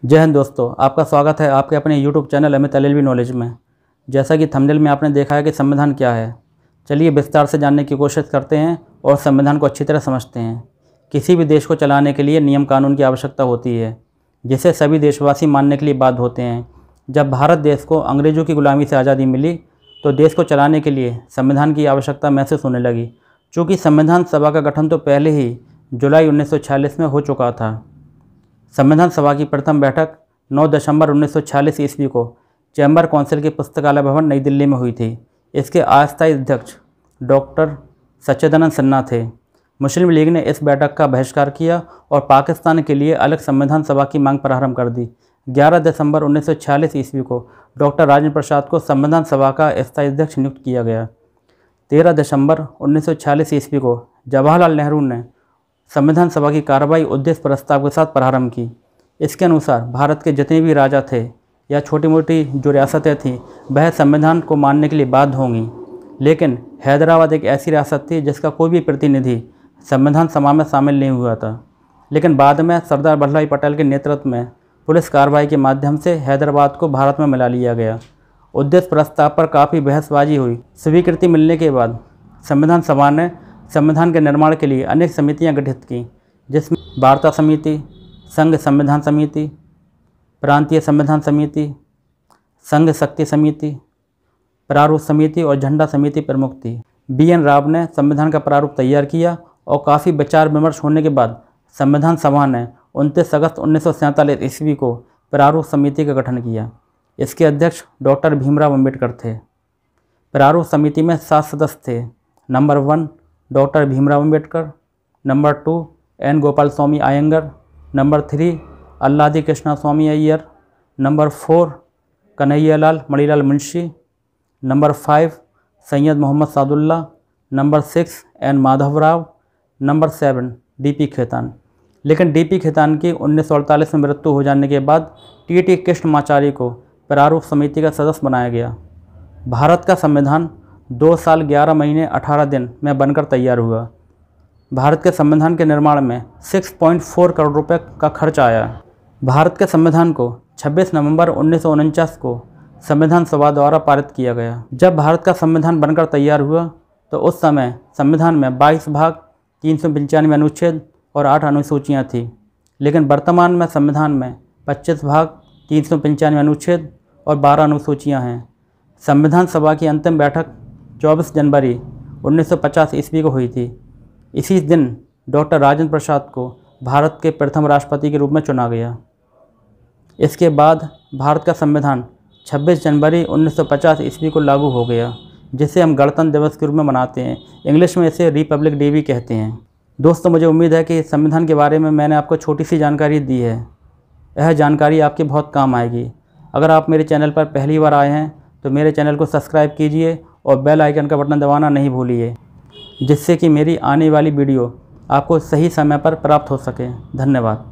जय हिंद दोस्तों, आपका स्वागत है आपके अपने YouTube channel Amit LLB knowledge में। जैसा कि थंबनेल में आपने देखा है कि संविधान क्या है, चलिए विस्तार से जानने की कोशिश करते हैं और संविधान को अच्छी तरह समझते हैं। किसी भी देश को चलाने के लिए नियम कानून की आवश्यकता होती है, जिसे सभी देशवासी मानने के लिए बाध्य होते हैं। जब भारत देश को अंग्रेज़ों की गुलामी से आज़ादी मिली तो देश को चलाने के लिए संविधान की आवश्यकता महसूस होने लगी। चूँकि संविधान सभा का गठन तो पहले ही जुलाई 1946 में हो चुका था। संविधान सभा की प्रथम बैठक 9 दिसंबर 1946 ईस्वी को चैम्बर काउंसिल के पुस्तकालय भवन नई दिल्ली में हुई थी। इसके अस्थायी अध्यक्ष डॉक्टर सच्चिदानंद सिन्हा थे। मुस्लिम लीग ने इस बैठक का बहिष्कार किया और पाकिस्तान के लिए अलग संविधान सभा की मांग प्रारंभ कर दी। 11 दिसंबर 1946 ईस्वी को डॉक्टर राजेंद्र प्रसाद को संविधान सभा का अस्थायी अध्यक्ष नियुक्त किया गया। 13 दिसंबर 1946 ईस्वी को जवाहरलाल नेहरू ने संविधान सभा की कार्रवाई उद्देश्य प्रस्ताव के साथ प्रारंभ की। इसके अनुसार भारत के जितने भी राजा थे या छोटी मोटी जो रियासतें थीं वह संविधान को मानने के लिए बाध्य होंगी। लेकिन हैदराबाद एक ऐसी रियासत थी जिसका कोई भी प्रतिनिधि संविधान सभा में शामिल नहीं हुआ था। लेकिन बाद में सरदार वल्लभ भाई पटेल के नेतृत्व में पुलिस कार्रवाई के माध्यम से हैदराबाद को भारत में मिला लिया गया। उद्देश्य प्रस्ताव पर काफ़ी बहसबाजी हुई। स्वीकृति मिलने के बाद संविधान सभा ने संविधान के निर्माण के लिए अनेक समितियां गठित की, जिसमें वार्ता समिति, संघ संविधान समिति, प्रांतीय संविधान समिति, संघ शक्ति समिति, प्रारूप समिति और झंडा समिति प्रमुख थी। BN राव ने संविधान का प्रारूप तैयार किया और काफ़ी विचार विमर्श होने के बाद संविधान सभा ने 29 अगस्त 1947 ईस्वी को प्रारूप समिति का गठन किया। इसके अध्यक्ष डॉक्टर भीमराव अम्बेडकर थे। प्रारूप समिति में 7 सदस्य थे। Number 1 doctor Bhimrao Ambedkar, number 2 N Gopala Swami Ayyangar, number 3 Alladi Krishna Swami Ayyar, number 4 Kanhaiyalal Manilal Munshi, number 5 Syed Mohammad Saadulla, number 6 N Madhavrao, number 7 DP Khaitan. लेकिन DP खेतान की 1948 में मृत्यु हो जाने के बाद TT कृष्णमाचारी को प्रारूप समिति का सदस्य बनाया गया। भारत का संविधान 2 साल 11 महीने 18 दिन में बनकर तैयार हुआ। भारत के संविधान के निर्माण में 6.4 करोड़ रुपए का खर्च आया। भारत के संविधान को 26 नवंबर 1949 को संविधान सभा द्वारा पारित किया गया। जब भारत का संविधान बनकर तैयार हुआ तो उस समय संविधान में 22 भाग, 395 अनुच्छेद और 8 अनुसूचियाँ थीं। लेकिन वर्तमान में संविधान में 25 भाग, 395 अनुच्छेद और 12 अनुसूचियाँ हैं। संविधान सभा की अंतिम बैठक 24 जनवरी 1950 ईस्वी को हुई थी। इसी दिन डॉक्टर राजेंद्र प्रसाद को भारत के प्रथम राष्ट्रपति के रूप में चुना गया। इसके बाद भारत का संविधान 26 जनवरी 1950 ईस्वी को लागू हो गया, जिसे हम गणतंत्र दिवस के रूप में मनाते हैं। इंग्लिश में इसे रिपब्लिक डे भी कहते हैं। दोस्तों, मुझे उम्मीद है कि संविधान के बारे में मैंने आपको छोटी सी जानकारी दी है। यह जानकारी आपके बहुत काम आएगी। अगर आप मेरे चैनल पर पहली बार आए हैं तो मेरे चैनल को सब्सक्राइब कीजिए और बेल आइकन का बटन दबाना नहीं भूलिए, जिससे कि मेरी आने वाली वीडियो आपको सही समय पर प्राप्त हो सके। धन्यवाद।